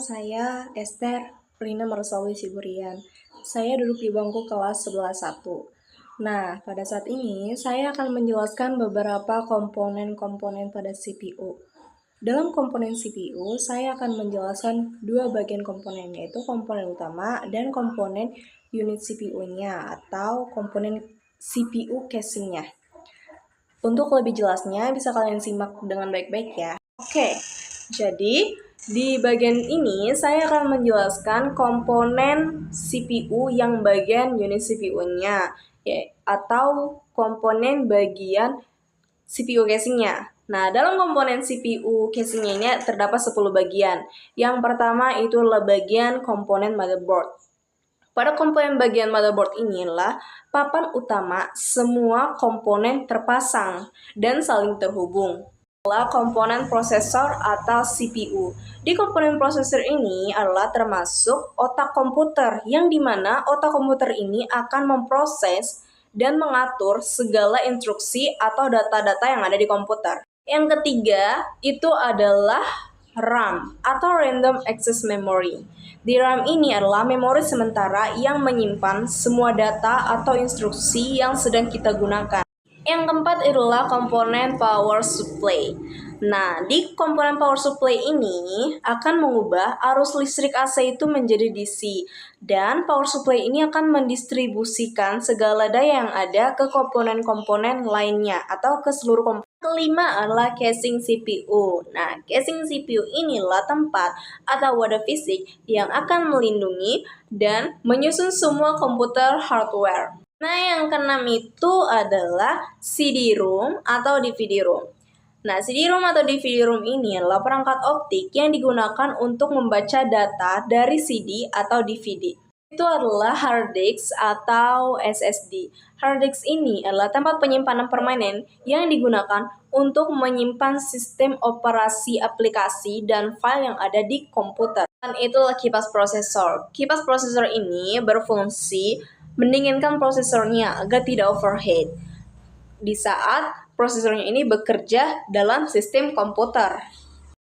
saya Esther Rina Mersawi Siburian. Saya duduk di bangku kelas 11-1. Nah, pada saat ini saya akan menjelaskan beberapa komponen-komponen pada CPU. Dalam komponen CPU, saya akan menjelaskan dua bagian komponen, yaitu komponen utama dan komponen unit CPU-nya atau komponen CPU casing-nya. Untuk lebih jelasnya, bisa kalian simak dengan baik-baik ya. Oke, jadi di bagian ini saya akan menjelaskan komponen CPU yang bagian unit CPU-nya atau komponen bagian CPU casing-nya. Nah, dalam komponen CPU casing-nya ini terdapat 10 bagian. Yang pertama itu adalah bagian komponen motherboard. Pada komponen bagian motherboard inilah papan utama semua komponen terpasang dan saling terhubung. Adalah komponen prosesor atau CPU. Di komponen prosesor ini adalah termasuk otak komputer, yang dimana otak komputer ini akan memproses dan mengatur segala instruksi atau data-data yang ada di komputer. Yang ketiga itu adalah RAM atau Random Access Memory. Di RAM ini adalah memori sementara yang menyimpan semua data atau instruksi yang sedang kita gunakan. Yang keempat adalah komponen power supply. Nah, di komponen power supply ini akan mengubah arus listrik AC itu menjadi DC. Dan power supply ini akan mendistribusikan segala daya yang ada ke komponen-komponen lainnya atau ke seluruh komponen. Kelima adalah casing CPU. Nah, casing CPU inilah tempat atau wadah fisik yang akan melindungi dan menyusun semua komputer hardware. Nah, yang keenam itu adalah CD-ROM atau DVD-ROM. Nah, CD-ROM atau DVD-ROM ini adalah perangkat optik yang digunakan untuk membaca data dari CD atau DVD. Itu adalah hard disk atau SSD. Hard disk ini adalah tempat penyimpanan permanen yang digunakan untuk menyimpan sistem operasi aplikasi dan file yang ada di komputer. Dan itulah kipas prosesor. Kipas prosesor ini berfungsi mendinginkan prosesornya agar tidak overheat di saat prosesornya ini bekerja dalam sistem komputer.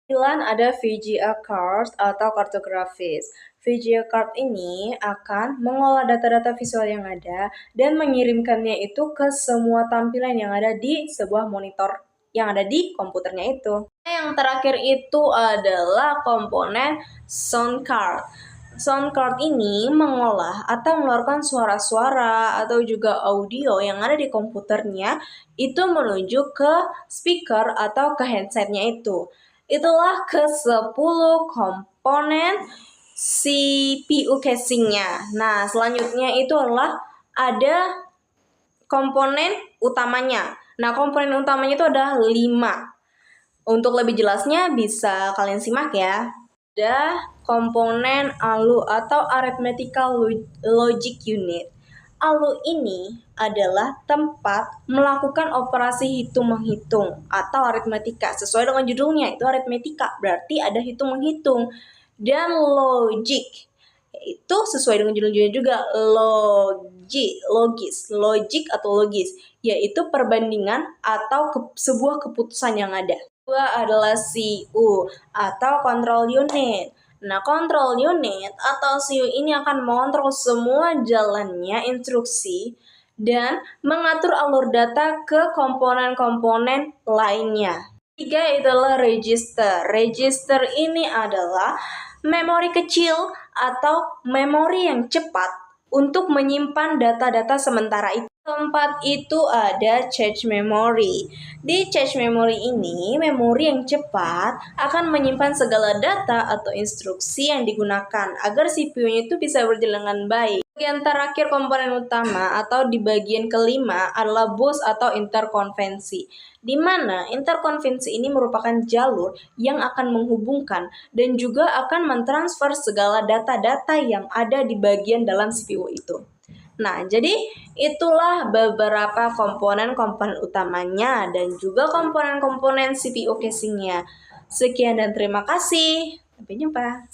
Kemudian ada VGA card atau kartu grafis. VGA card ini akan mengolah data-data visual yang ada dan mengirimkannya itu ke semua tampilan yang ada di sebuah monitor yang ada di komputernya itu. Yang terakhir itu adalah komponen sound card. Sound card ini mengolah atau mengeluarkan suara-suara atau juga audio yang ada di komputernya itu menuju ke speaker atau ke headsetnya itu. Itulah ke-10 komponen CPU casing-nya. Nah, selanjutnya itu adalah ada komponen utamanya. Nah, komponen utamanya itu ada 5. Untuk lebih jelasnya bisa kalian simak ya. Ada komponen ALU atau Arithmetical Logic Unit. ALU ini adalah tempat melakukan operasi hitung-menghitung atau aritmetika. Sesuai dengan judulnya, itu aritmetika, berarti ada hitung-menghitung. Dan logic, itu sesuai dengan judulnya juga, logis atau logis, yaitu perbandingan atau sebuah keputusan yang ada. Kedua adalah CU atau control unit. Nah, control unit atau CU ini akan mengontrol semua jalannya instruksi dan mengatur alur data ke komponen-komponen lainnya. Tiga adalah register. Register ini adalah memori kecil atau memori yang cepat untuk menyimpan data-data sementara itu. Keempat itu ada cache memory. Di cache memory ini, memori yang cepat akan menyimpan segala data atau instruksi yang digunakan agar CPU-nya itu bisa berjalan dengan baik. Bagian terakhir komponen utama atau di bagian kelima adalah bus atau interkonvensi, di mana interkonvensi ini merupakan jalur yang akan menghubungkan dan juga akan mentransfer segala data-data yang ada di bagian dalam CPU itu. Nah, jadi itulah beberapa komponen-komponen utamanya dan juga komponen-komponen CPU casing-nya. Sekian dan terima kasih. Sampai jumpa.